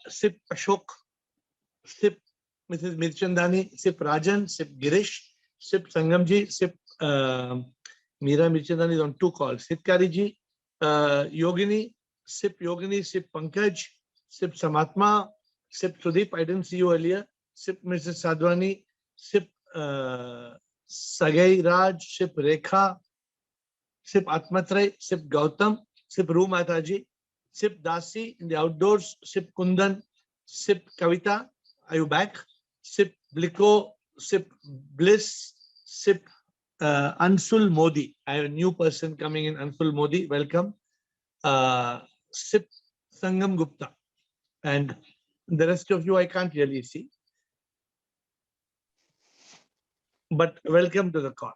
Sip Ashok, Sip Mrs. Mirchandani, Sip Rajan, Sip Girish, Sip Sangamji, Sip Meera Mirchandani is on 2 calls. Sip Kariji, Yogini, Sip Pankaj, Sip Samatma, Sip Sudeep, I didn't see you earlier, Sip Mrs. Sadwani, Sip Sagai Raj, Sip Rekha, Sip Atmatray, Sip Gautam, Sip Ru Mataji, Sip Dasi in the outdoors, Sip Kundan, Sip Kavita, are you back? Sip Bliko, Sip Bliss, Sip Ansul Modi. I have a new person coming in, Ansul Modi, welcome. Sip Sangam Gupta. And the rest of you I can't really see. But welcome to the call.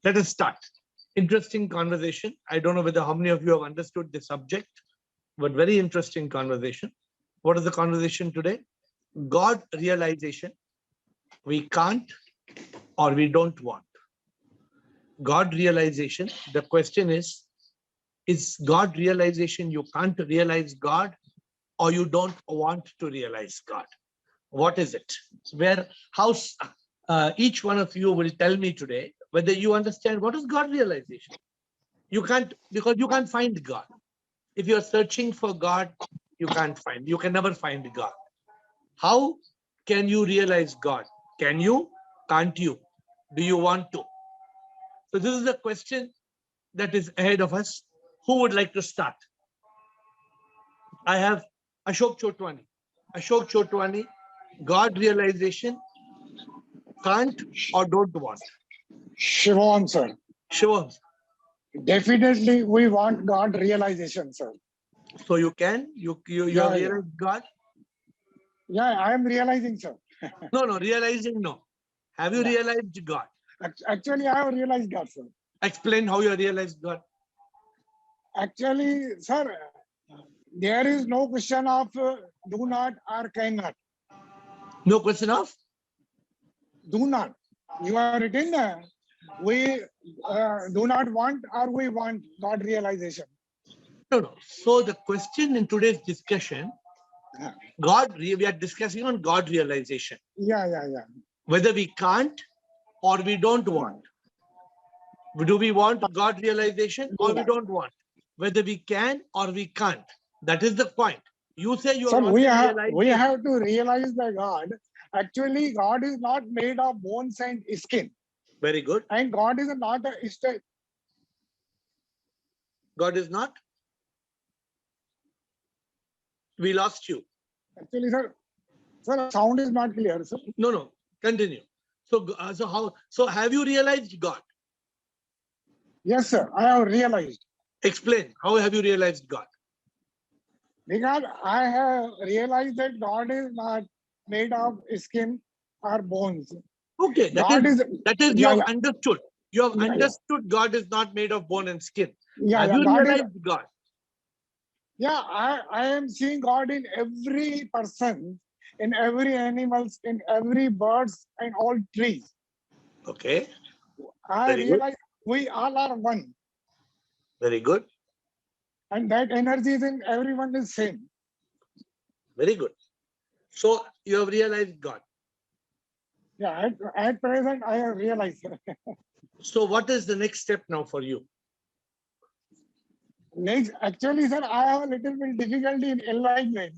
Let us start. Interesting conversation. I don't know whether how many of you have understood the subject, but very interesting conversation. What is the conversation today? God realization. We can't or we don't want. God realization. The question is God realization you can't realize God or you don't want to realize God? What is it? Each one of you will tell me today whether you understand what is God realization. You can't, because you can't find God. If you're searching for God, you can't find. You can never find God. How can you realize God? Can you? Can't you? Do you want to? So this is the question that is ahead of us. Who would like to start? I have Ashok Chotwani. Ashok Chotwani, God realization, can't or don't want? Shivam, sir. Shivam. Definitely, we want God realization, sir. So you can? You Yeah, realize God? Yeah, I am realizing, sir. No, realizing no. Have you realized God? Actually, I have realized God, sir. Explain how you realized God. Actually, sir, there is no question of do not or cannot. No question of? Do not. You are written, we do not want or we want God realization. No. So the question in today's discussion, we are discussing on God realization. Yeah. Whether we can't or we don't want. Do we want God realization or we don't want? Whether we can or we can't. That is the point. You say you are we have to realize that God, actually God is not made of bones and skin. Very good. And God is not a state. God is not? We lost you. Actually, sir, sound is not clear, sir. No. Continue. So have you realized God? Yes, sir. I have realized. Explain. How have you realized God? Because I have realized that God is not made of skin or bones. Okay, that is you have understood. You have understood God is not made of bone and skin. Have you realized God? Yeah, I am seeing God in every person, in every animals, in every birds and all trees. Okay. I realize we all are one. Very good. And that energy is in everyone is same. Very good. So you have realized God. Yeah, at present I have realized. So what is the next step now for you? Next, actually, sir, I have a little bit difficulty in enlightenment.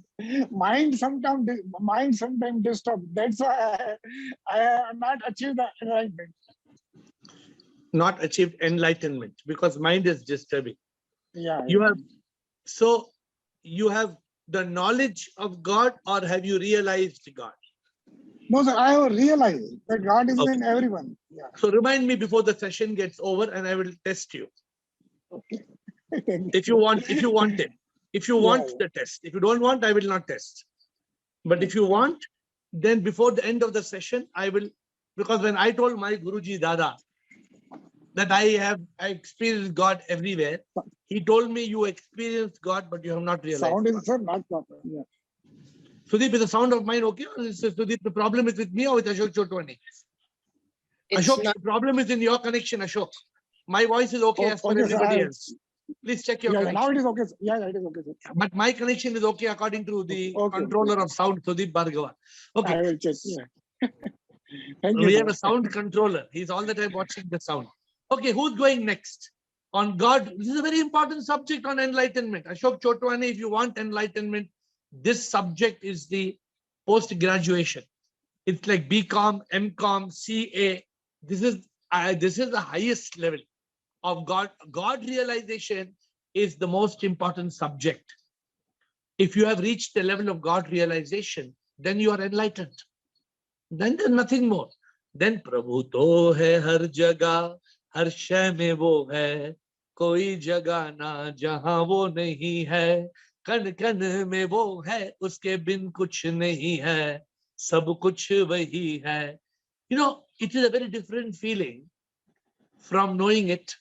Mind sometimes disturbed. That's why I have not achieved the enlightenment. Not achieved enlightenment because mind is disturbing. Yeah. So you have the knowledge of God or have you realized God? No, sir, I have realized that God is in everyone. Yeah. So remind me before the session gets over and I will test you. Okay. If you want it. If you want the test. If you don't want, I will not test. But if you want, then before the end of the session, I will, because when I told my Guruji Dada that I experienced God everywhere, he told me you experienced God, but you have not realized. Sound is, sir, not proper. Yeah. Sudeep, is the sound of mine okay? Or is Sudeep, the problem is with me or with Ashok Chotwani? Ashok, the problem is in your connection, Ashok. My voice is okay as for everybody else. Please check your Yeah, connection. now it is okay, sir. Yeah, it is okay, sir. But my connection is okay according to the Okay. controller of sound, Sudeep Bhargava. Okay. I will check. Yeah. Thank you, We sir. have a sound controller. He's all the time watching the sound. Okay, who's going next? On God. This is a very important subject on enlightenment. Ashok Chotwani, if you want enlightenment, this subject is the post-graduation. It's like BCom, MCom, CA. This is the highest level of God. God realization is the most important subject. If you have reached the level of God realization, then you are enlightened. Then there's nothing more. Then Prabhu to hai har jagah, har shay mein wo hai, koi jagah na jahan wo nahi hai, kan kan mein wo hai, uske bin kuch nahi hai, sab kuch wahi hai. You know, it is a very different feeling from knowing it,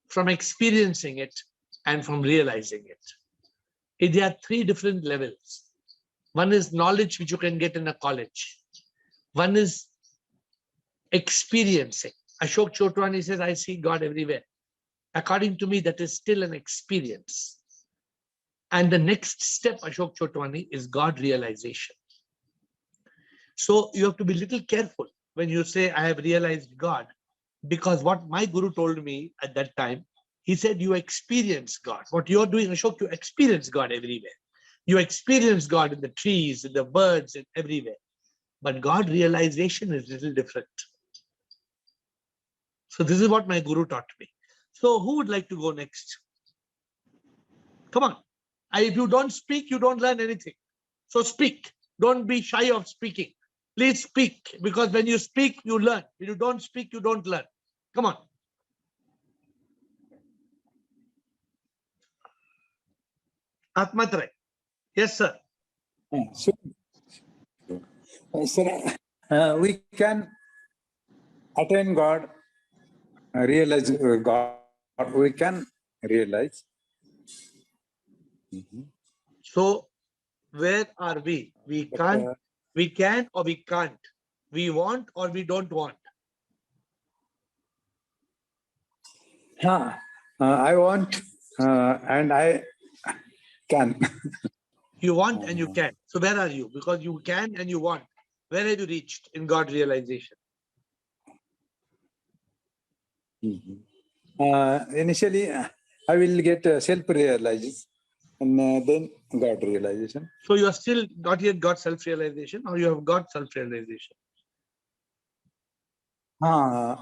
from experiencing it, and from realizing it. There are three different levels. One is knowledge, which you can get in a college. One is experiencing. Ashok Chotwani says, I see God everywhere. According to me, that is still an experience. And the next step, Ashok Chotwani, is God realization. So you have to be a little careful when you say, I have realized God, because what my guru told me at that time, he said, you experience God. What you're doing, Ashok, you experience God everywhere. You experience God in the trees, in the birds, and everywhere. But God realization is a little different. So this is what my guru taught me. So who would like to go next? Come on. If you don't speak, you don't learn anything. So speak. Don't be shy of speaking. Please speak, because when you speak, you learn. If you don't speak, you don't learn. Come on. Atmatray. Yes, sir. So, sir, we can attain God, realize God, we can realize. So where are we? We can't, we can or we can't. We want or we don't want. I want and I can. You want and you can. So where are you? Because you can and you want. Where have you reached in God realization? Initially, I will get self-realization and then God realization. So you are still not yet got self-realization, or you have got self-realization? I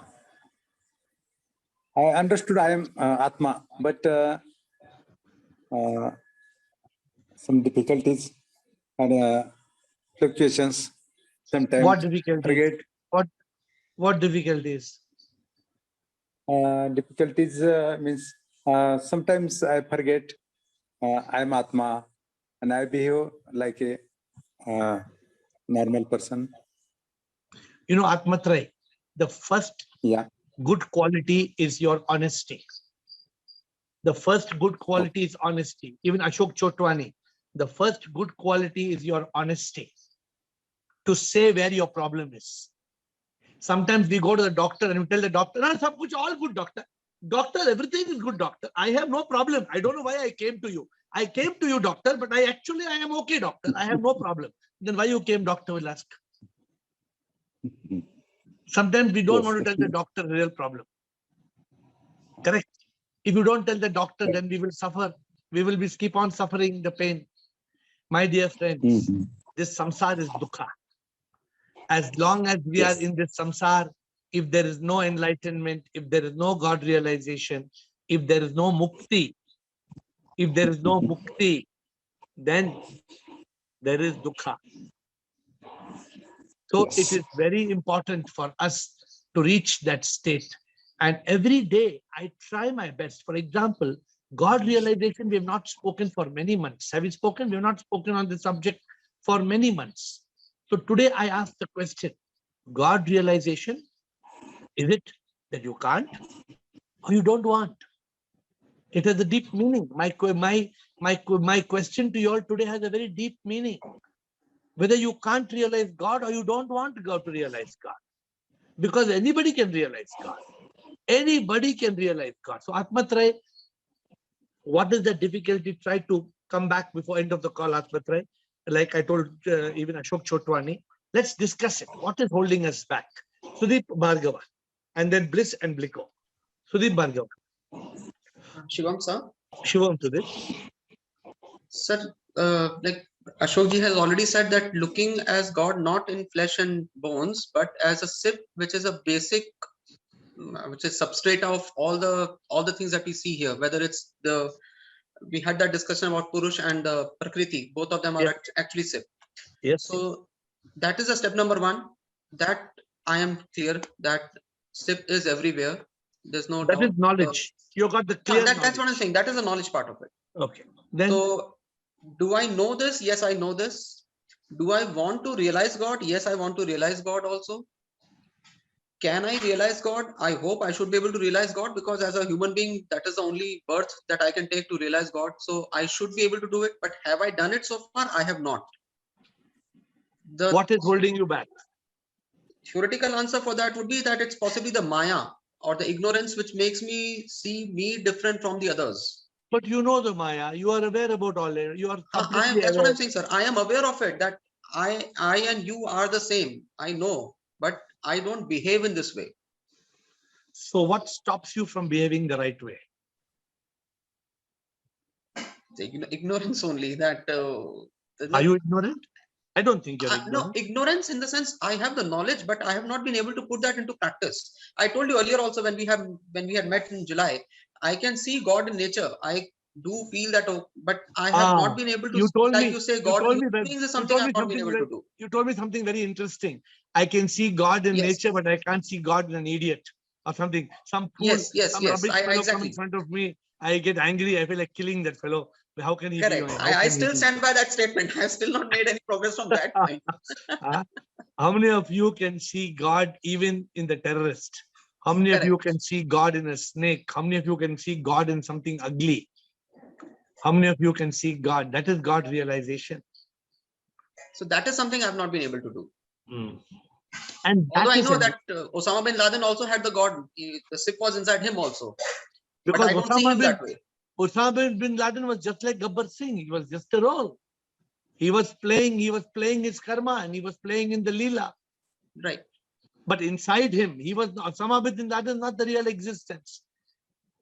understood I am Atma, but some difficulties and fluctuations. Sometimes What difficulties? forget. What difficulties? Difficulties means sometimes I forget I am Atma and I behave like a normal person. You know, Atmatray, the first good quality is your honesty. The first good quality is honesty. Even Ashok Chotwani, the first good quality is your honesty. To say where your problem is. Sometimes we go to the doctor and we tell the doctor, no, sab kuch all good, doctor. Doctor, everything is good, doctor. I have no problem. I don't know why I came to you. I came to you, doctor, but I am okay, doctor. I have no problem. Then why you came, doctor will ask. Sometimes we don't want to tell the doctor the real problem. Correct. If you don't tell the doctor, then we will suffer. We will keep on suffering the pain. My dear friends, this samsara is dukkha. As long as we are in this samsara, if there is no enlightenment, if there is no God realization, if there is no mukti, then there is dukkha. So it is very important for us to reach that state. And every day I try my best. For example, God realization, we have not spoken for many months. Have we spoken? We have not spoken on this subject for many months. So today I ask the question, God realization, is it that you can't or you don't want? It has a deep meaning. My question to you all today has a very deep meaning. Whether you can't realize God or you don't want God to realize God. Because anybody can realize God. Anybody can realize God. So Atmatray, What is the difficulty? Try to come back before end of the call, Asmatrai. Like I told even Ashok Chotwani, let's discuss it. What is holding us back? Sudeep Bhargava, and then Bliss and Bliko. Sudeep Bhargava. Shivam sir. Shivam Sudeep. Sir, like Ashokji has already said that looking as God not in flesh and bones, but as a sip, which is a basic, which is substrate of all the things that we see here. Whether it's we had that discussion about Purush and Prakriti. Both of them are actually sip. Yes. So that is a step number one. That I am clear that sip is everywhere. There's no doubt. That is knowledge. You got the clear knowledge. That's what I'm saying. That is the knowledge part of it. Okay. Then. So, do I know this? Yes, I know this. Do I want to realize God? Yes, I want to realize God also. Can I realize God? I hope I should be able to realize God, because as a human being, that is the only birth that I can take to realize God. So I should be able to do it. But have I done it so far? I have not. What is holding you back? Theoretical answer for that would be that it's possibly the Maya or the ignorance which makes me see me different from the others. But you know the Maya, you are aware about all it. You are completely that's aware. What I'm saying, sir. I am aware of it, that I and you are the same. I know, but I don't behave in this way. So what stops you from behaving the right way? The ignorance only. That are you ignorant? I don't think you're ignorant. No, ignorance in the sense I have the knowledge, but I have not been able to put that into practice. I told you earlier also when we had met in July, I can see God in nature. I do feel that, but I have not been able to. You told like me, you say, God is something I've not been able to do. You told me something very interesting. I can see God in nature, but I can't see God in an idiot or something. Some fool, some rubbish fellow come in front of me. I get angry. I feel like killing that fellow. How can he Correct. I still stand by that statement. I have still not made any progress from that point. How many of you can see God even in the terrorist? How many of you can see God in a snake? How many of you can see God in something ugly? How many of you can see God? That is God realization. So that is something I have not been able to do. And although I know that Osama bin Laden also had the God. The sip was inside him also. Because but I don't see him that way. Osama bin Laden was just like Gabbar Singh. He was just a role. He was playing his karma, and he was playing in the Leela. Right. But inside him, Osama bin Laden is not the real existence.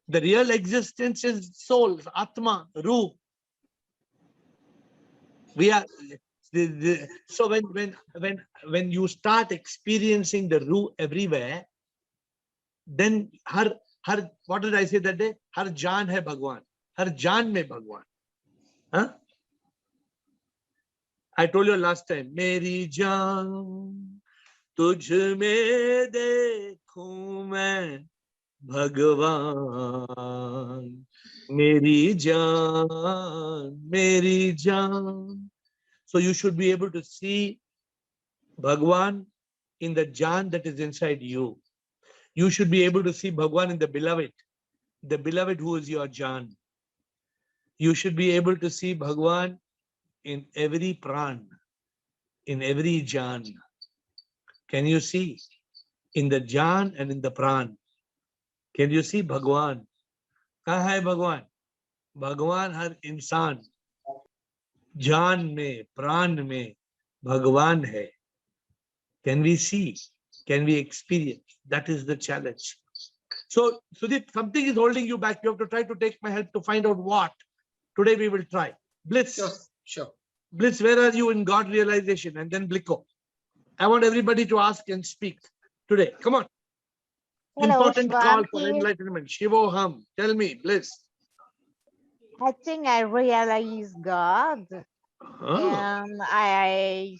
The real existence is soul, Atma, Ruh. We are so when you start experiencing the Ruh everywhere, then her what did I say that day? Her jaan hai Bhagwan. Her jaan mein Bhagwan. Huh? I told you last time, Meri jaan tujh mein dekhu main Bhagwan. Meri jaan. So you should be able to see Bhagwan in the jaan that is inside you. You should be able to see Bhagwan in the beloved who is your jaan. You should be able to see Bhagwan in every pran, in every jaan. Can you see? In the jaan and in the pran. Can you see Bhagwan? Kahan hai Bhagwan? Bhagwan har insan. Jaan mein, pran mein, Bhagwan hai. Can we see? Can we experience? That is the challenge. So, Sudeep, something is holding you back. You have to try to take my help to find out what. Today we will try. Bliss. Sure. Bliss, where are you in God realization? And then Bliko. I want everybody to ask and speak today. Come on. Hello, Important call for Swanti. enlightenment. Shivoham. Tell me, Bliss. I think I realize God and I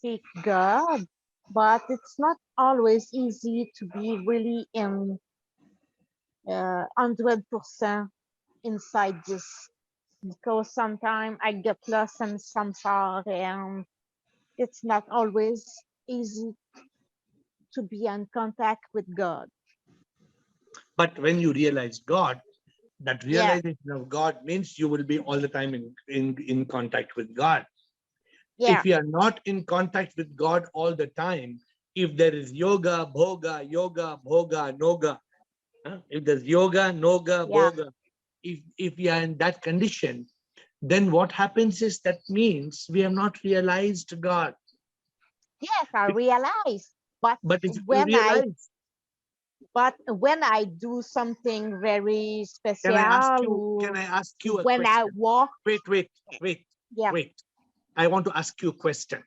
seek God, but it's not always easy to be really in 100% inside this, because sometimes I get lost in samsara and it's not always easy to be in contact with God. But when you realize God, that realization of God means you will be all the time in contact with God. Yeah. If you are not in contact with God all the time, if there is yoga, bhoga, noga, if there's yoga, noga, bhoga, if we are in that condition, then what happens is that means we have not realized God. Yes, I realize. But But if you when I realize, do something very can I ask special, you? Can or I ask you a when I question? walk, Wait. yeah. I want to ask you a question.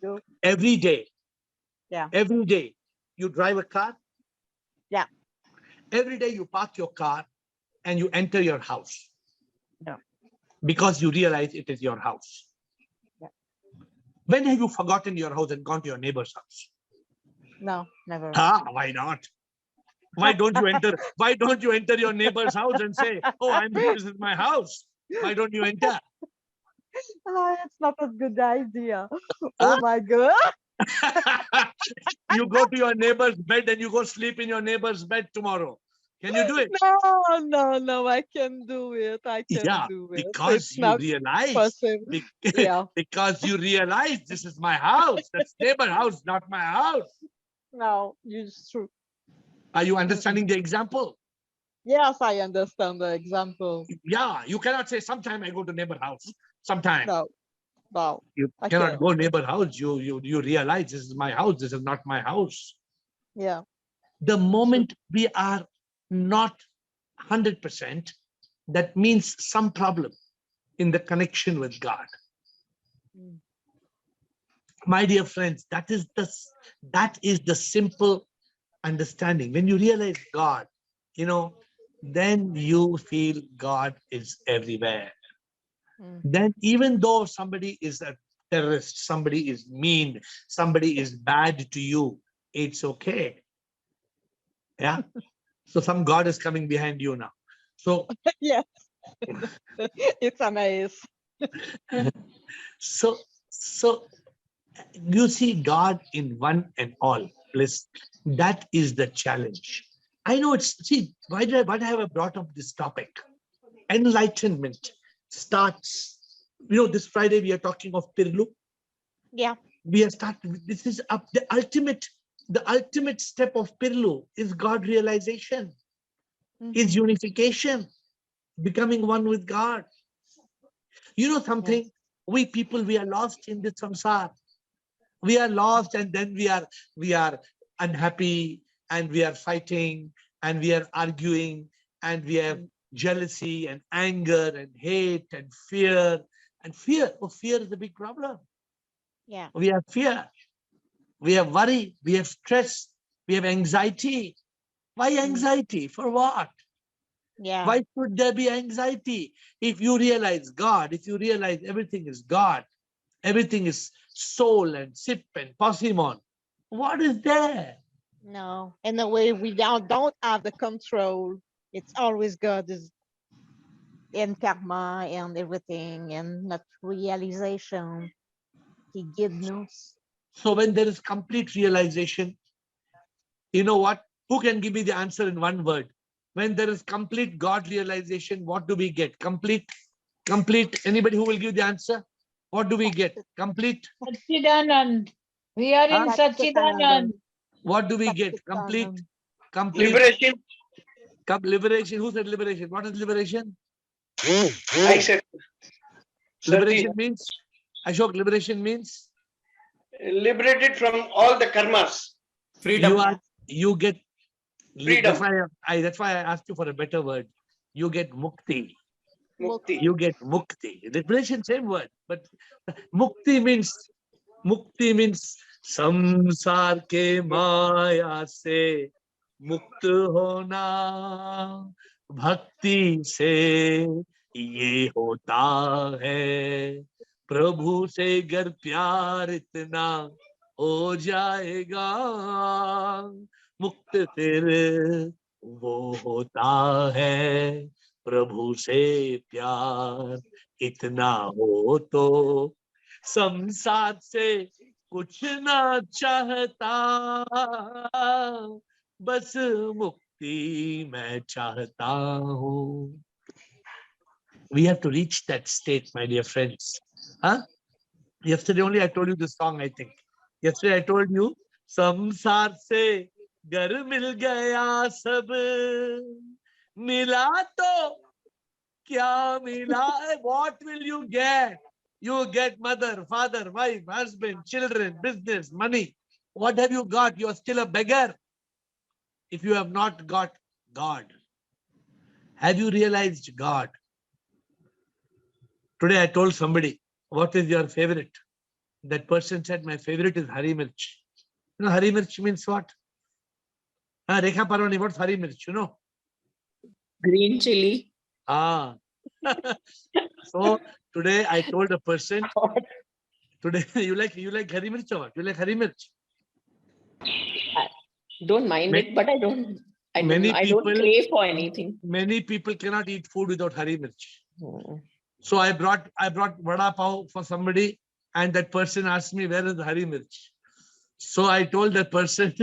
Go. Every day, Yeah. you drive a car. Yeah. Every day you park your car and you enter your house. Yeah. Because you realize it is your house. Yeah. When have you forgotten your house and gone to your neighbor's house? No, never. Why not? Why don't you enter? Why don't you enter your neighbor's house and say, "Oh, this is my house"? Why don't you enter? It's not a good idea. Huh? Oh my God. You go to your neighbor's bed and you go sleep in your neighbor's bed tomorrow. Can you do it? No, I can do it. I can Yeah, do it. because It's you not realize, possible. Yeah. because you realize this is my house. That's neighbor house, not my house. No, it's true. Are you understanding the example? Yes, I understand the example. Yeah, you cannot say sometime I go to neighbor house. Sometime No, you I cannot can't. go neighbor house. You realize this is my house. This is not my house. Yeah. The moment we are not 100%, that means some problem in the connection with God. Mm. My dear friends, that is the simple understanding. When you realize God, then you feel God is everywhere. Mm. Then even though somebody is a terrorist, somebody is mean, somebody is bad to you, it's okay. Yeah. So some God is coming behind you now. So Yes. It's amazing. so you see God in one and all. Bliss. That is the challenge. I know why have I brought up this topic? Enlightenment starts, this Friday we are talking of Pirlu. Yeah. We are starting, this is up the ultimate step of Pirlu is God realization, is unification, becoming one with God. You know something? Yes. We people, we are lost in this samsara. We are lost, and then we are unhappy, and we are fighting, and we are arguing, and we have jealousy and anger and hate and fear. And fear is a big problem. Yeah. We have fear, we have worry, we have stress, we have anxiety. Why anxiety? For what? Yeah. Why should there be anxiety? If you realize God, if you realize everything is God, everything is soul and sip and parsimon, what is there? No. In a way, we don't have the control. It's always God is in karma and everything, and not realization. He gives us. So when there is complete realization, you know what? Who can give me the answer in one word? When there is complete God realization, what do we get? Complete. Anybody who will give the answer? What do we get? Complete. Satchidanand. We are in Huh? Satchidanand. What do we get? Complete. Liberation. Liberation. Who said liberation? What is liberation? I said, Liberation means, Ashok, liberation means liberated from all the karmas. Freedom. You get Freedom. That's why I asked you for a better word. You get mukti. Mukti. You get mukti. Liberation, same word, but mukti means samsar ke maya se मुक्त होना, भक्ति से ये होता है, प्रभु से गर प्यार इतना हो जाएगा, मुक्त फिर वो होता है, प्रभु से प्यार इतना हो तो संसार से कुछ ना चाहता, बस मुक्ति मैं चाहता हूँ. We have to reach that state, my dear friends. Huh? Yesterday only I told you this song, I think. Yesterday I told you, संसार से घर मिल गया सब, Mila to kya mila? What will you get? You get mother, father, wife, husband, children, business, money. What have you got? You are still a beggar if you have not got God. Have you realized God? Today I told somebody, what is your favorite? That person said, my favorite is Hari Mirch. You know, Hari Mirch means what? Rekha Parwani, what's Hari Mirch? You know? Green chili. Ah. So today I told a person, today you like Hari Mirch or what? You like Hari Mirch? Don't mind it, but I don't Many people crave for anything. Many people cannot eat food without Hari Mirch. Oh. So I brought vada pav for somebody, and that person asked me, where is the Hari Mirch? So I told that person,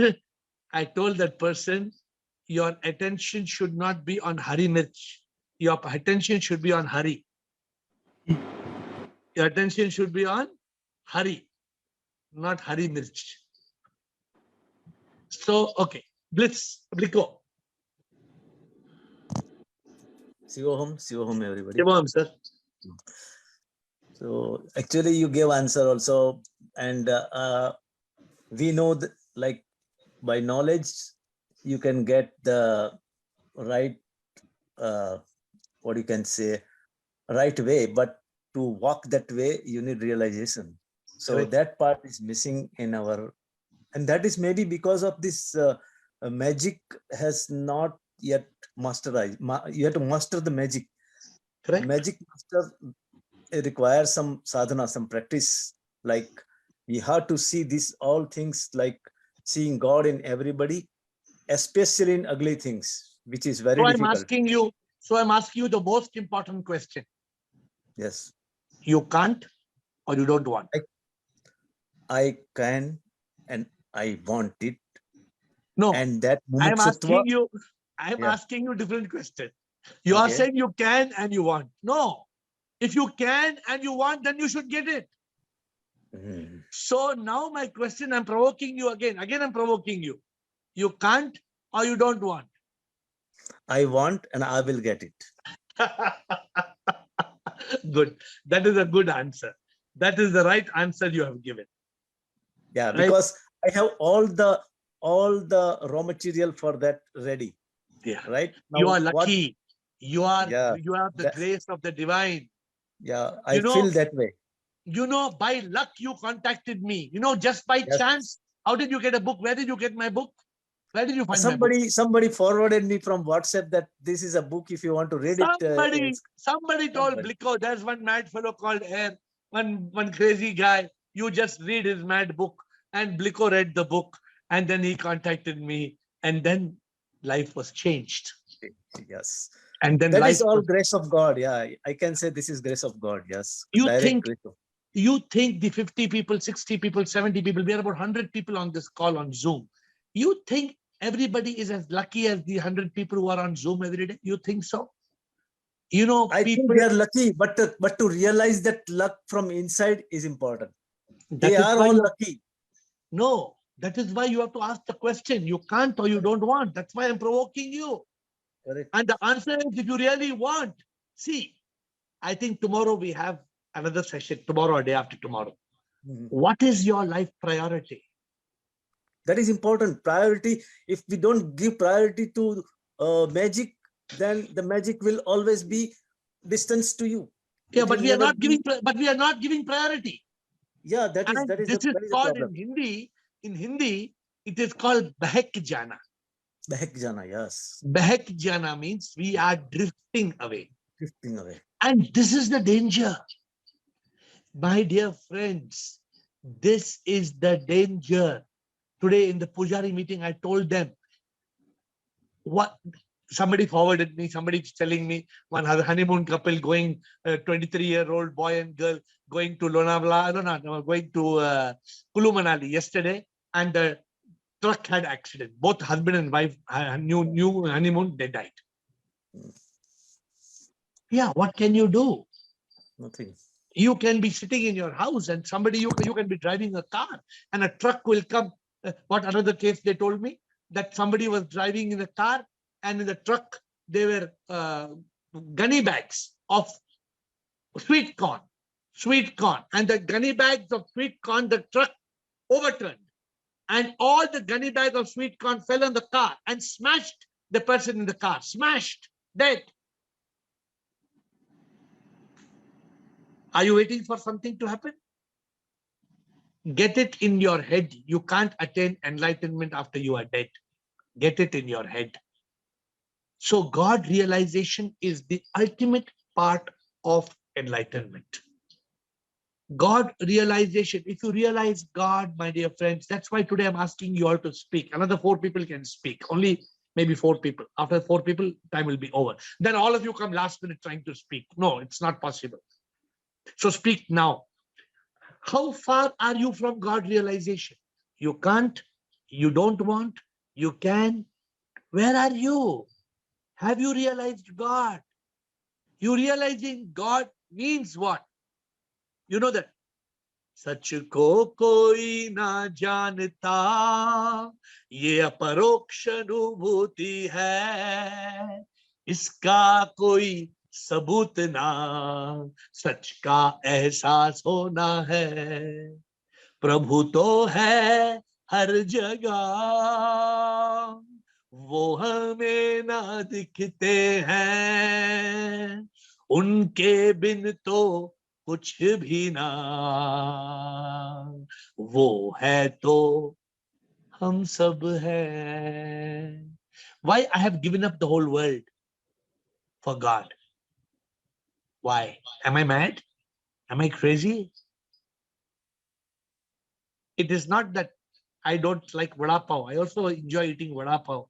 your attention should not be on Hari Mirch. Your attention should be on Hari. Your attention should be on Hari, not Hari Mirch. So, okay. Bliko. Sivoham, everybody. Sivoham, sir. So actually you gave answer also, and we know that, like, by knowledge you can get the right, what you can say, right way, but to walk that way you need realization. So Correct. that part is missing in our, and that is maybe because of this magic has not yet masterized. You have to master the magic. Correct. Magic master, it requires some sadhana, some practice. Like we have to see these all things, like seeing God in everybody, especially in ugly things, which is very difficult. I'm asking you the most important question. Yes. You can't or you don't want? I can and I want it. No. And that I'm asking you different question. You are saying you can and you want. No. If you can and you want, then you should get it. So now my question, I'm provoking you again. Again, I'm provoking you. You can't or you don't want? I want and I will get it. Good. That is a good answer. That is the right answer you have given. Yeah, right? Because I have all the raw material for that ready. Yeah. Right. Now, you are lucky. You have the grace of the divine. Yeah, I feel that way. You know, by luck you contacted me. You know, just by chance. How did you get a book? Where did you get my book? Where did you find my book? Somebody forwarded me from WhatsApp that this is a book if you want to read it. Somebody told Bliko, there's one mad fellow called AiR, one crazy guy. You just read his mad book. And Bliko read the book. And then he contacted me. And then life was changed. Yes. And then that is all grace of God. Yeah, I can say this is grace of God. Yes. You think the 50 people, 60 people, 70 people, we are about 100 people on this call on Zoom. You think everybody is as lucky as the 100 people who are on Zoom every day? You think so? You know, I think they are lucky, but to realize that luck from inside is important. They are all lucky. No, that is why you have to ask the question. You can't or you don't want. That's why I'm provoking you. Correct. And the answer is, if you really want. See, I think tomorrow we have another session, tomorrow or day after tomorrow. What is your life priority? That is important. Priority. If we don't give priority to magic, then the magic will always be distance to you. Yeah, but we are not giving. But we are not giving priority. Yeah, that is called in Hindi. In Hindi, it is called behek jana. Behek jana, yes. Behek jana means we are drifting away. Drifting away. And this is the danger. My dear friends, this is the danger. Today in the Pujari meeting, I told them, what somebody forwarded me, somebody telling me one honeymoon couple going, 23-year-old boy and girl going to Lonavala, going to Kulu Manali yesterday, and the truck had accident. Both husband and wife, new honeymoon, they died. Yeah, what can you do? Nothing. You can be sitting in your house and somebody, you can be driving a car and a truck will come. What another case they told me? That somebody was driving in a car and in the truck, were gunny bags of sweet corn, and the gunny bags of sweet corn, the truck overturned, and all the gunny bag of sweet corn fell on the car and smashed the person in the car, smashed, dead. Are you waiting for something to happen? Get it in your head. You can't attain enlightenment after you are dead. Get it in your head. So God realization is the ultimate part of enlightenment. God realization, if you realize God, my dear friends, that's why today I'm asking you all to speak. Another 4 people can speak, only maybe 4 people. After 4 people, time will be over. Then all of you come last minute trying to speak. No, it's not possible. So speak now. How far are you from God realization? You can't, you don't want, you can. Where are you? Have you realized God? You realizing God means what? You know that सच को कोई ना जानता, ये अपरोक्ष अनुभूति है, इसका कोई सबूत ना, सच का एहसास होना है, प्रभु तो है हर जगह, वो हमें ना दिखते हैं, उनके बिन तो कुछ भी ना, वो है तो हम सब हैं. Why I have given up the whole world for God? Why? Am I mad? Am I crazy? It is not that I don't like vada pav. I also enjoy eating vada pav,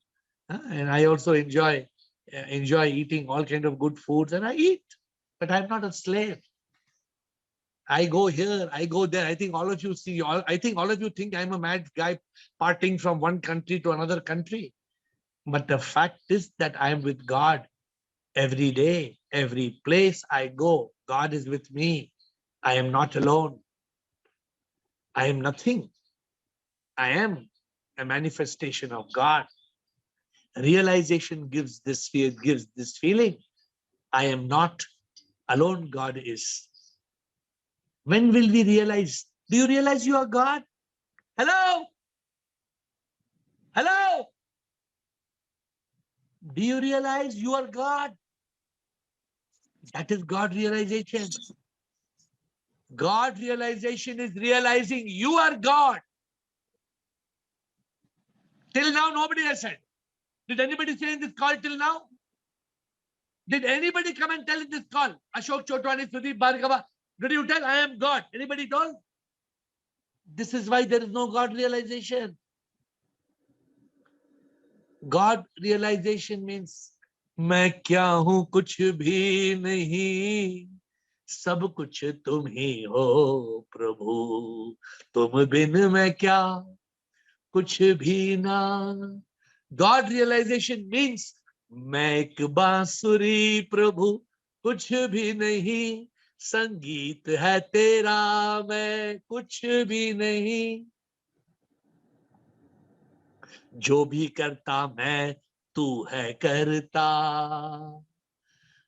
and I also enjoy eating all kind of good foods, and I eat. But I'm not a slave. I go here, I go there. I think all of you see. I think all of you think I'm a mad guy parting from one country to another country. But the fact is that I am with God every day, every place I go. God is with me. I am not alone. I am nothing. I am a manifestation of God. Realization gives this feeling. I am not alone. God is. When will we realize? Do you realize you are God? Hello? Hello? Do you realize you are God? That is God realization. God realization is realizing you are God. Till now, nobody has said. Did anybody say in this call till now? Did anybody come and tell in this call? Ashok Chotwani, Sudeep Bhargava, did you tell I am God? Anybody told? This is why there is no God realization. God realization means मैं क्या हूं कुछ भी नहीं, सब कुछ तुम ही हो प्रभु, तुम बिन मैं क्या कुछ भी ना. God realization means मैं एक बांसुरी प्रभु, कुछ भी नहीं, संगीत है तेरा मैं कुछ भी नहीं, जो भी करता मैं तू है करता,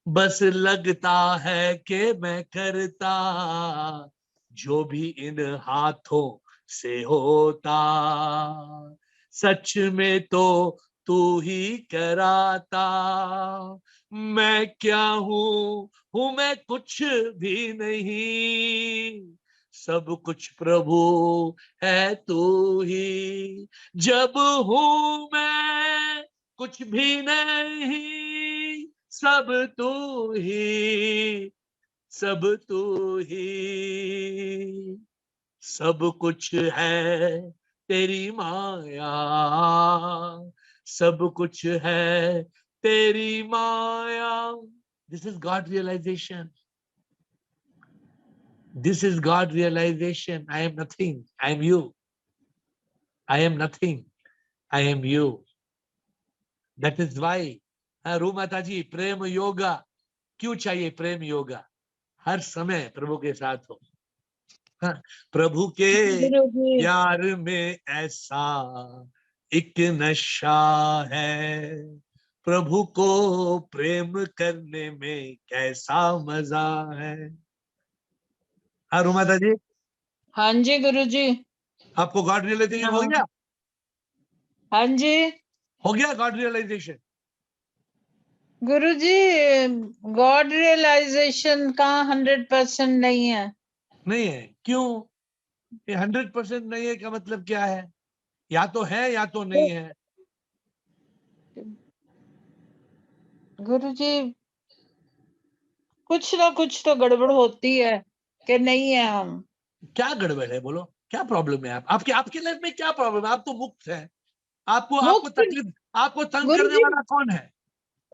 बस लगता है कि मैं करता, जो भी इन हाथों से होता, सच में तो तू ही कराता. मैं क्या हूँ मैं कुछ भी नहीं, सब कुछ प्रभु है तू ही. जब हूँ मैं कुछ भी नहीं, सब तू ही, सब तू ही, सब कुछ है तेरी माया, सब कुछ है तेरी माया. This is God realization. This is God realization. I am nothing. I am you. I am nothing. I am you. That is why, रूमाता जी, प्रेम योगा. क्यों चाहिए प्रेम योगा? हर समय प्रभु के साथ हो. प्रभु के प्यार में ऐसा एक नशा है, प्रभु को प्रेम करने में कैसा मजा है। हाँ रुमादा जी, हाँ जी गुरुजी। आपको गॉड रियलाइजेशन हो गया? हाँ जी हो गया गॉड रियलाइजेशन? गुरुजी, गॉड रियलाइजेशन का 100% नहीं है। नहीं है, क्यों? ये 100% नहीं है का मतलब क्या है? या तो है या तो नहीं है। गुरुजी कुछ ना कुछ तो गड़बड़ होती है कि नहीं है हम। क्या गड़बड़ है बोलो, क्या प्रॉब्लम है? आपके आपके लाइफ में क्या प्रॉब्लम है? आप तो मुक्त है, आपको आपको मुक्त तकलीफ, आपको तंग करने गुरुजी वाला कौन है?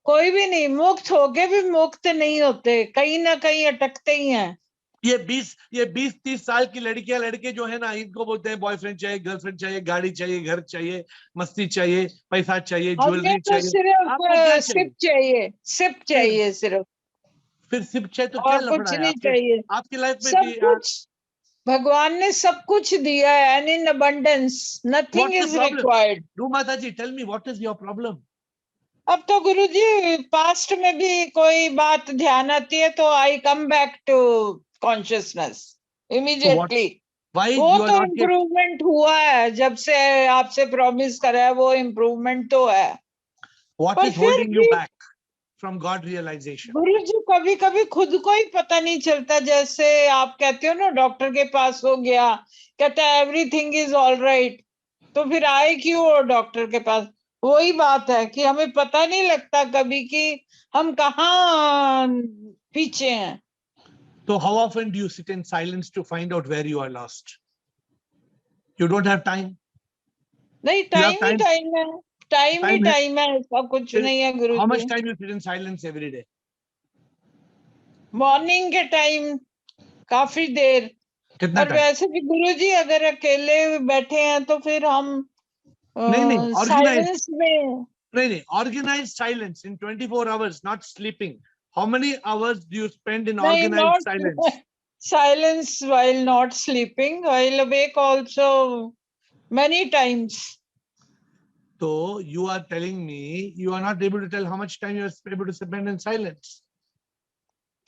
कोई भी नहीं, मुक्त होके भी मुक्त नहीं होते, कहीं ना कहीं अटकते ही हैं। ये 20-30 साल की लड़कियां लड़के जो है ना, इनको बोलते हैं बॉयफ्रेंड चाहिए, गर्लफ्रेंड चाहिए, गाड़ी चाहिए, घर चाहिए, मस्ती चाहिए, पैसा चाहिए, हमें ज्वेलरी तो चाहिए। सिर्फ आपको क्या सिप चाहिए? चाहिए, सिप फिर चाहिए सिर्फ, फिर सिर्फ चाहिए तो क्या और लफड़ा कुछ है नहीं आपके चाहिए। आपकी लाइफ में? सब कुछ भगवान ने सब कुछ दिया है, and in abundance, nothing what's the is problem? Required. रू माता जी, tell me what is your problem? अब तो गुरुजी पास्ट में भी कोई बात ध्यान आती है तो I come back to consciousness so what, immediately. Why वो यू आर तो नॉट गेट, इम्प्रूवमेंट हुआ है, जब से आपसे प्रॉमिस करा है वो इम्प्रूवमेंट तो है, व्हाट पर इज फिर होल्डिंग यू भी बैक फ्रॉम गॉड रियलाइजेशन? गुरु जी कभी कभी खुद को ही पता नहीं चलता। जैसे आप कहते हो ना, डॉक्टर के पास हो गया, कहता है एवरीथिंग इज ऑल राइट, तो फिर आए क्यों हो डॉक्टर के पास? वही बात है कि हमें पता नहीं लगता कभी कि हम कहाँ पीछे हैं। So how often do you sit in silence to find out where you are lost? You don't have time. नहीं, You have टाइम ही time. टाइम है, टाइम ही Time है. टाइम है, ऐसा कुछ Then नहीं है guru how ji. much time you sit in silence every day? Morning के टाइम काफी देर, कितना और टाइम? वैसे भी गुरु जी अगर अकेले बैठे हैं तो फिर हम नहीं, organized. साइलेंस में। नहीं, organized silence in 24 hours, not sleeping. How many hours do you spend in नहीं, organized not silence? silence while not sleeping, while awake also many times. So you are telling me you are not able to tell how much time you are able to spend in silence.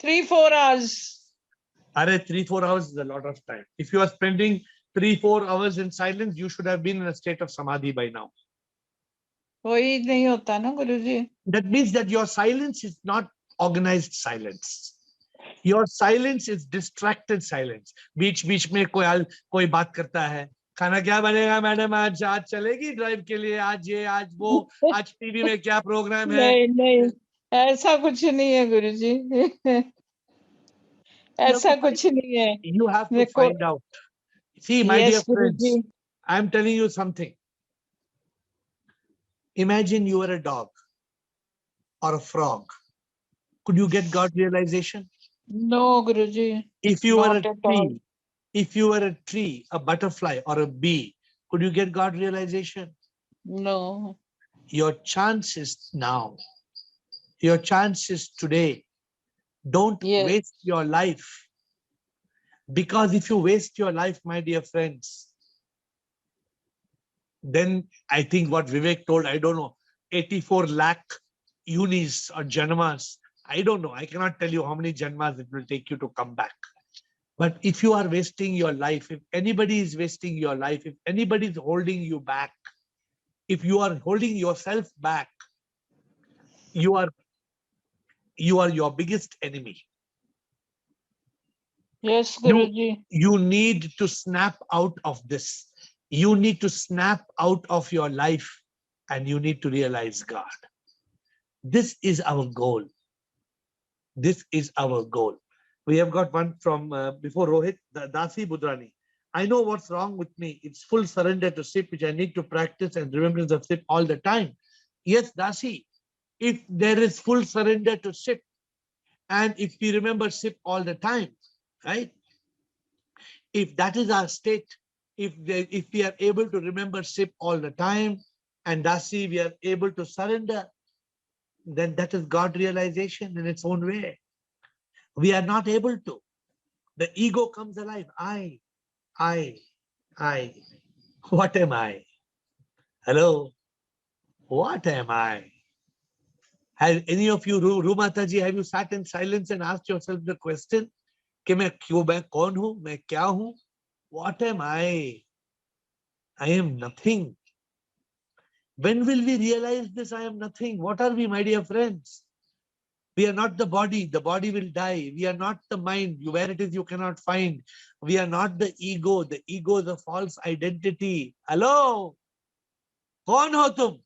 3-4 hours. Arre, 3-4 hours is a lot of time. If you are spending 3-4 hours in silence, you should have been in a state of samadhi by now. वही नहीं होता ना गुरुजी। That means that your silence is not organized silence. Your silence is distracted silence. बीच बीच में कोई बात करता है, खाना क्या बनेगा मैडम, आज चलेगी ड्राइव के लिए, आज ये आज वो, आज टीवी में क्या प्रोग्राम है? नहीं नहीं, ऐसा कुछ नहीं है गुरुजी। ऐसा कुछ नहीं है। You have to देखो, find out. See, my dear yes friends, Guruji. I am telling you something. Imagine you are a dog or a frog. Could you get God realization? No Guruji, If you were a not at all. tree, if you were a tree, a butterfly or a bee, could you get God realization? No. Your chance is now. Your chance is today. Don't yes waste your life. Because if you waste your life, my dear friends, then I think what Vivek told, I don't know, 84 lakh unis or janmas. I don't know. I cannot tell you how many janmas it will take you to come back. But if you are wasting your life, if anybody is wasting your life, if anybody is holding you back, if you are holding yourself back, you are your biggest enemy. Yes Guruji. You need to snap out of this. You need to snap out of your life and you need to realize God. This is our goal. This is our goal. We have got one from before Rohit, Dasi Budrani. I know what's wrong with me. It's full surrender to SIP, which I need to practice and remembrance of SIP all the time. Yes, Dasi, if there is full surrender to SIP and if we remember SIP all the time, right? If that is our state, if we are able to remember SIP all the time, and Dasi, we are able to surrender, then that is God realization in its own way. We are not able to. The ego comes alive. I. What am I? Hello? What am I? Have any of you, Rumataji, have you sat in silence and asked yourself the question, कि मैं क्यों, मैं कौन हूँ, मैं क्या हूँ? What am I? I am nothing. When will we realize this? I am nothing. What are we, my dear friends? We are not the body will die. We are not the mind, where it is you cannot find. We are not the ego is a false identity. Hello? कौन हो तुम?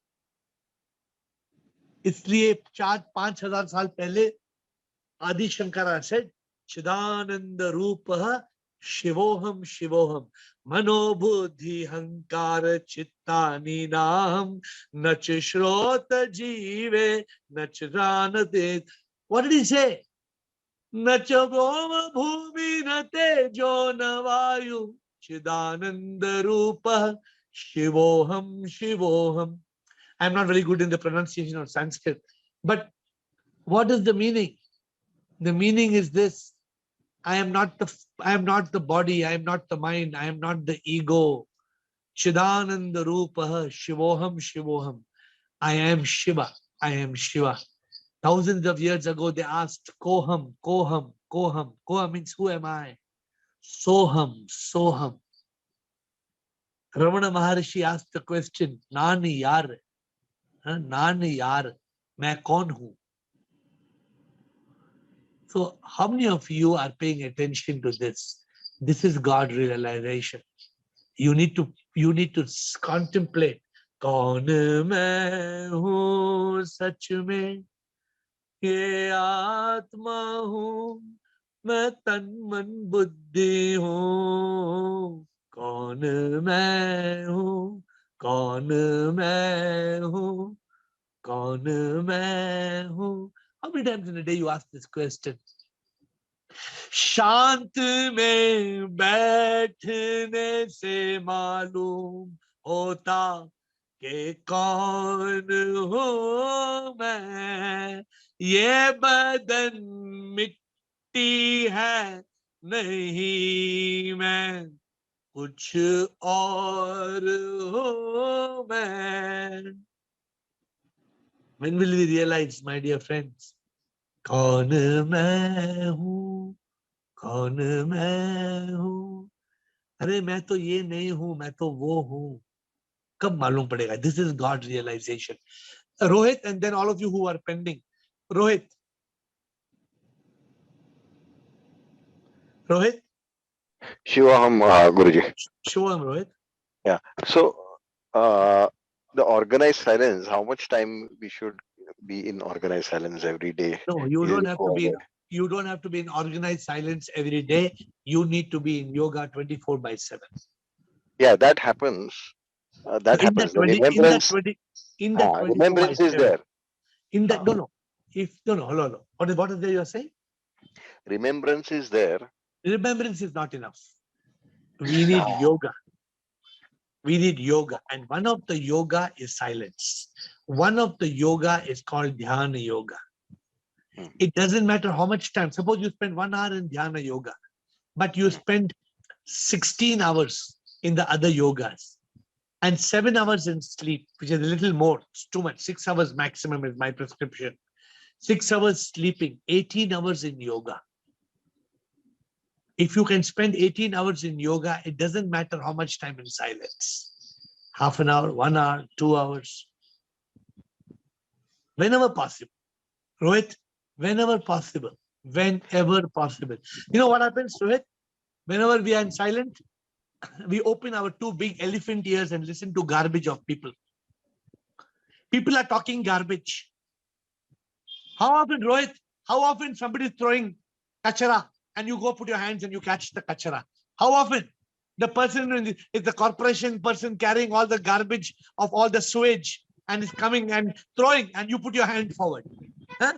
इसलिए 4-5,000 साल पहले आदि Shankara said, चिदानंद रूपः शिवोहम शिवोहम मनोबुद्धि हंकार चित्तानि नाहम न च श्रोत जीवे न च जानते. What did he say? न च भौम भूमि न तेजो न वायु चिदानंद रूपः शिवोहम शिवोहम. I'm not very good in the pronunciation of Sanskrit, but what is the meaning? The meaning is this: I am not the body, I am not the mind, I am not the ego. Chidananda Rupaha Shivoham Shivoham. I am Shiva. I am Shiva. Thousands of years ago, they asked Koham, Koham, Koham. Koham means who am I? Soham, Soham. Ramana Maharshi asked the question, Nani Yar? Nani Yar? मैं कौन हूँ? So how many of you are paying attention to this? This is God realization. You need to contemplate. कौन मैं हूँ सच में, ये आत्मा हूँ, मैं तन मन बुद्धि हूँ. कौन मैं हूँ, कौन मैं हूँ, कौन मैं हूँ. How many times in a day you ask this question? शांत में बैठने से मालूम होता कि कौन हूँ मैं. ये बदन मिट्टी है नहीं मैं, कुछ और हूँ मैं. When will we realize, my dear friends? कौन मैं हूँ, कौन मैं हूँ. अरे मैं तो ये नहीं हूँ, मैं तो वो हूँ. कब मालूम पड़ेगा? This is God realization. Rohit, and then all of you who are pending. Rohit. Rohit. Shivaham, Guruji. Shivaham, Rohit. Yeah. So, the organized silence, how much time we should be in organized silence every day? No, you don't have to be. You don't have to be in organized silence every day. You need to be in yoga 24/7. Yeah, that happens. That in happens. The 20, in that 24/7. Remembrance is there. In that no. Hello. What is there you are saying? Remembrance is there. Remembrance is not enough. We need yoga. We need yoga. And one of the yoga is silence. One of the yoga is called dhyana yoga. It doesn't matter how much time. Suppose you spend 1 hour in dhyana yoga, but you spend 16 hours in the other yogas and 7 hours in sleep, which is a little more. It's too much. 6 hours maximum is my prescription. 6 hours sleeping, 18 hours in yoga. If you can spend 18 hours in yoga, it doesn't matter how much time in silence. Half an hour, 1 hour, 2 hours. Whenever possible. Rohit, whenever possible. Whenever possible. You know what happens, Rohit? Whenever we are in silence, we open our 2 big elephant ears and listen to garbage of people. People are talking garbage. How often, Rohit, somebody is throwing kachara and you go put your hands and you catch the kachara? How often? The person is the corporation person carrying all the garbage of all the sewage and is coming and throwing and you put your hand forward. Huh?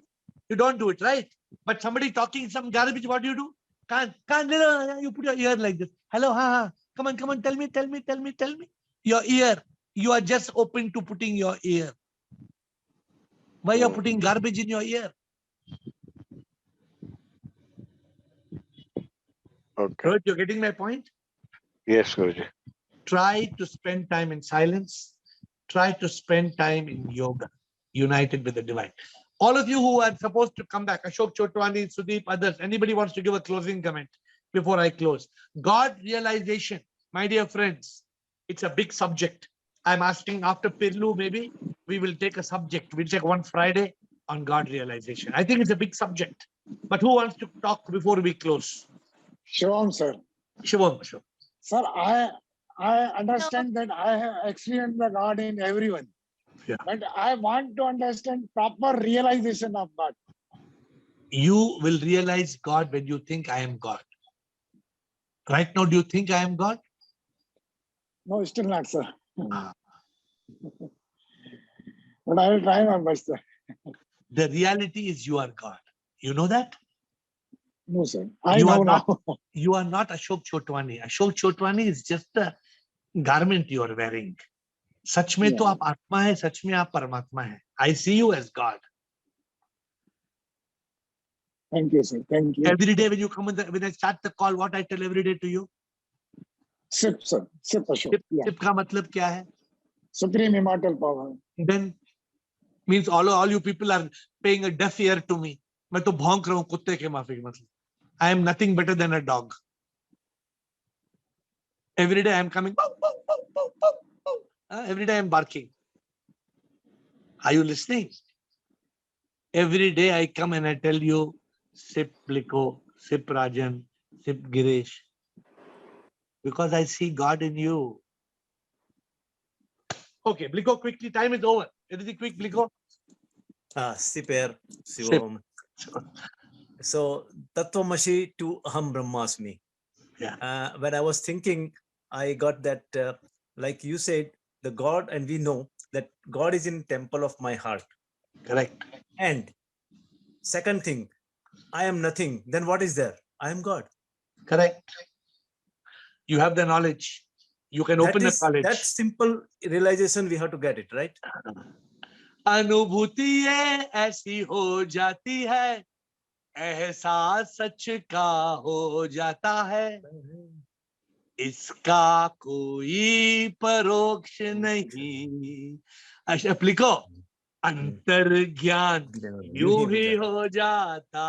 You don't do it, right? But somebody talking some garbage, what do you do? Can't, you put your ear like this. Hello, come on, tell me. Your ear, you are just open to putting your ear. Why you're putting garbage in your ear? Okay. Rohit, you're getting my point? Yes, Guruji. Try to spend time in silence. Try to spend time in yoga, united with the divine. All of you who are supposed to come back, Ashok Chotwani, Sudeep, others, anybody wants to give a closing comment before I close? God realization, my dear friends, it's a big subject. I'm asking after Pirlu, maybe we will take a subject. We'll take one Friday on God realization. I think it's a big subject. But who wants to talk before we close? Shivam, sir. Shivam, Ashok. Sir, I understand that I have experienced the God in everyone. Yeah. But I want to understand proper realization of God. You will realize God when you think I am God. Right now, do you think I am God? No, still not, sir. Ah. But I will try my best, sir. The reality is you are God. You know that? No, sir. I You know are not. now. You are not Ashok Chotwani. Ashok Chotwani is just a garment you are wearing. सच में तो आप आत्मा है, सच में आप परमात्मा है. I see you as God. Thank you, sir. Thank you. Every day when you come when I start the call, what I tell every day to you? Sip, sir. Sip, Ashok. Sip, Yeah. sip का मतलब क्या है? Supreme immortal power. Then means all you people are paying a deaf ear to me. मैं तो भौंक रहा हूँ कुत्ते के माफिक मतलब. I am nothing better than a dog. Every day I am coming. Every day I am barking. Are you listening? Every day I come and I tell you, sip Bliko, sip Rajan, sip Girish. Because I see God in you. Okay, Bliko, quickly, time is over. Anything quick, Bliko? Sip AiR, Shivam. So, Tattvamasi to Aham Brahmasmi. Yeah. When I was thinking, I got that, like you said, the God, and we know that God is in temple of my heart. Correct. And second thing, I am nothing. Then what is there? I am God. Correct. You have the knowledge. You can open the college. That simple realization we have to get it, right? अनुभूति ये ऐसी हो जाती है, एहसास सच का हो जाता है, इसका कोई परोक्ष नहीं. अच्छा लिखो, अंतर ज्ञान यूं ही हो जाता,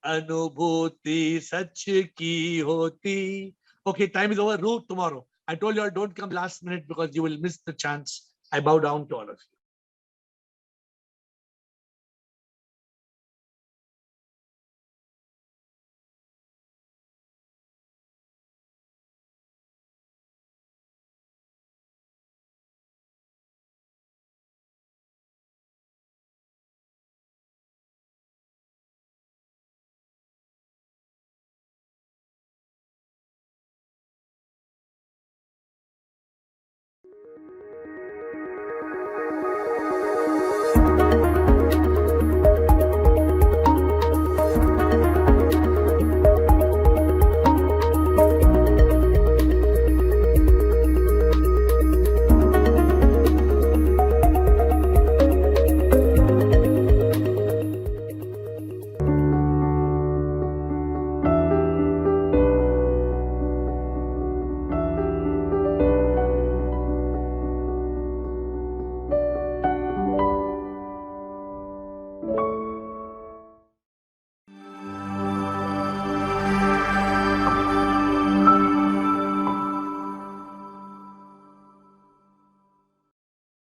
अनुभूति सच की होती. Okay, time is over. Root tomorrow. I told you all don't come last minute because you will miss the chance. I bow down to all of you.